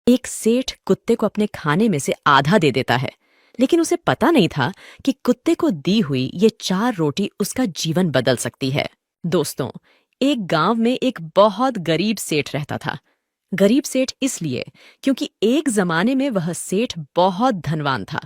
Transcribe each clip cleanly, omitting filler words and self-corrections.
एक सेठ कुत्ते को अपने खाने में से आधा दे देता है, लेकिन उसे पता नहीं था कि कुत्ते को दी हुई ये 4 रोटी उसका जीवन बदल सकती है। दोस्तों, एक गांव में एक बहुत गरीब सेठ रहता था। गरीब सेठ इसलिए क्योंकि एक जमाने में वह सेठ बहुत धनवान था।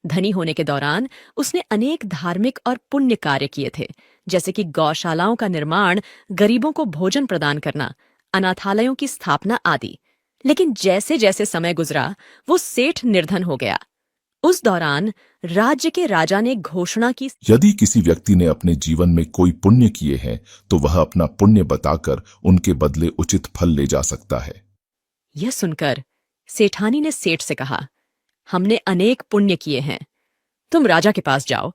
धनी होने के दौरान उसने अनेक धार्मिक और पुण्य कार्य किए थे, जैसे कि गौशालाओं का निर्माण, गरीबों को भोजन प्रदान करना, अनाथालयों की स्थापना आदि। लेकिन जैसे जैसे समय गुजरा, वो सेठ निर्धन हो गया। उस दौरान राज्य के राजा ने घोषणा की, यदि किसी व्यक्ति ने अपने जीवन में कोई पुण्य किए हैं तो वह अपना पुण्य बताकर उनके बदले उचित फल ले जा सकता है। यह सुनकर सेठानी ने सेठ से कहा, हमने अनेक पुण्य किए हैं। तुम राजा के पास जाओ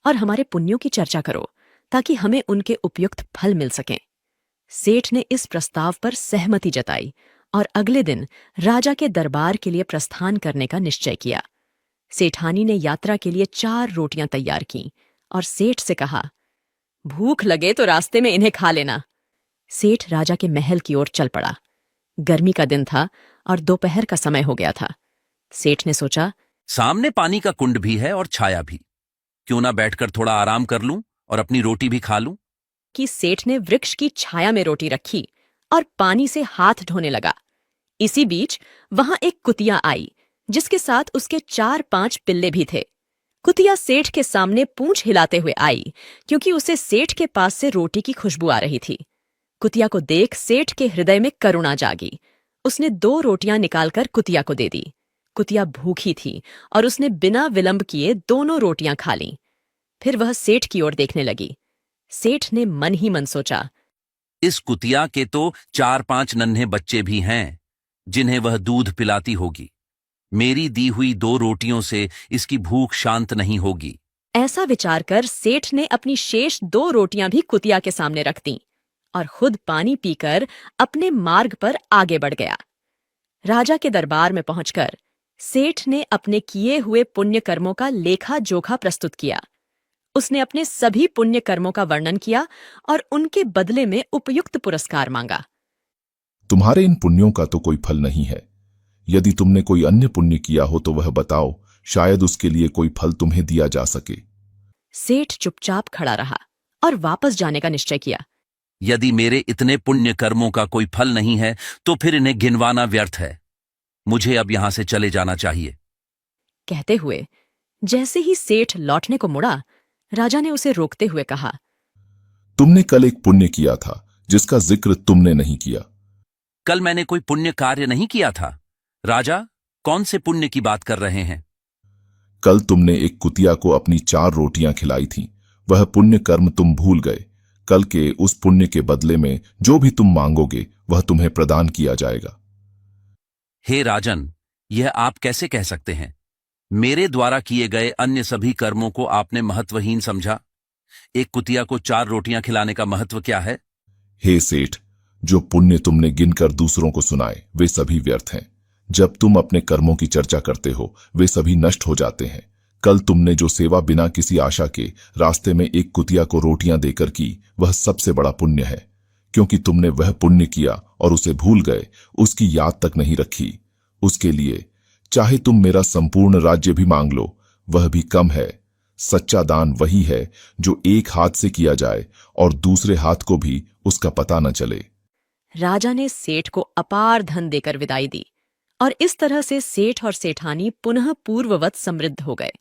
और हमारे पुण्यों की चर्चा करो, ताकि हमें उनके उपयुक्त फल मिल सकें। सेठ ने इस प्रस्ताव पर सहमति जताई और अगले दिन राजा के दरबार के लिए प्रस्थान करने का निश्चय किया। सेठानी ने यात्रा के लिए 4 रोटियां तैयार कीं और सेठ से कहा, भूख लगे तो रास्ते में इन्हें खा लेना। सेठ राजा के महल की ओर चल पड़ा। गर्मी का दिन था और दोपहर का समय हो गया था। सेठ ने सोचा, सामने पानी का कुंड भी है और छाया भी, क्यों ना बैठकर थोड़ा आराम कर लूं और अपनी रोटी भी खा लूं। कि सेठ ने वृक्ष की छाया में रोटी रखी और पानी से हाथ धोने लगा। इसी बीच वहां एक कुतिया आई, जिसके साथ उसके 4-5 पिल्ले भी थे। कुतिया सेठ के सामने पूंछ हिलाते हुए आई, क्योंकि उसे सेठ के पास से रोटी की खुशबू आ रही थी। कुतिया को देख सेठ के हृदय में करुणा जागी। उसने 2 रोटियां निकालकर कुतिया को दे दी। कुतिया भूखी थी और उसने बिना विलंब किए दोनों रोटियां खा लीं। फिर वह सेठ की ओर देखने लगी। सेठ ने मन ही मन सोचा, इस कुतिया के तो 4-5 नन्हे बच्चे भी हैं, जिन्हें वह दूध पिलाती होगी। मेरी दी हुई 2 रोटियों से इसकी भूख शांत नहीं होगी। ऐसा विचार कर सेठ ने अपनी शेष 2 रोटियां भी कुतिया के सामने रख दीं और खुद पानी पीकर अपने मार्ग पर आगे बढ़ गया। राजा के दरबार में पहुंचकर सेठ ने अपने किए हुए पुण्य कर्मों का लेखा जोखा प्रस्तुत किया। उसने अपने सभी पुण्य कर्मों का वर्णन किया और उनके बदले में उपयुक्त पुरस्कार मांगा। तुम्हारे इन पुण्यों का तो कोई फल नहीं है। यदि तुमने कोई अन्य पुण्य किया हो तो वह बताओ, शायद उसके लिए कोई फल तुम्हें दिया जा सके। सेठ चुपचाप खड़ा रहा और वापस जाने का निश्चय किया। यदि मेरे इतने पुण्य कर्मों का कोई फल नहीं है तो फिर इन्हें गिनवाना व्यर्थ है। मुझे अब यहां से चले जाना चाहिए। कहते हुए जैसे ही सेठ लौटने को मुड़ा, राजा ने उसे रोकते हुए कहा, तुमने कल एक पुण्य किया था जिसका जिक्र तुमने नहीं किया। कल मैंने कोई पुण्य कार्य नहीं किया था। राजा, कौन से पुण्य की बात कर रहे हैं? कल तुमने एक कुतिया को अपनी 4 रोटियां खिलाई थीं। वह पुण्य कर्म तुम भूल गए। कल के उस पुण्य के बदले में जो भी तुम मांगोगे वह तुम्हें प्रदान किया जाएगा। हे राजन, यह आप कैसे कह सकते हैं? मेरे द्वारा किए गए अन्य सभी कर्मों को आपने महत्वहीन समझा। एक कुतिया को 4 रोटियां खिलाने का महत्व क्या है? हे सेठ, जो पुण्य तुमने गिनकर दूसरों को सुनाए वे सभी व्यर्थ हैं। जब तुम अपने कर्मों की चर्चा करते हो वे सभी नष्ट हो जाते हैं। कल तुमने जो सेवा बिना किसी आशा के रास्ते में एक कुतिया को रोटियां देकर की, वह सबसे बड़ा पुण्य है, क्योंकि तुमने वह पुण्य किया और उसे भूल गए, उसकी याद तक नहीं रखी। उसके लिए चाहे तुम मेरा संपूर्ण राज्य भी मांग लो, वह भी कम है। सच्चा दान वही है जो एक हाथ से किया जाए और दूसरे हाथ को भी उसका पता न चले। राजा ने सेठ को अपार धन देकर विदाई दी और इस तरह से सेठ और सेठानी पुनः पूर्ववत समृद्ध हो गए।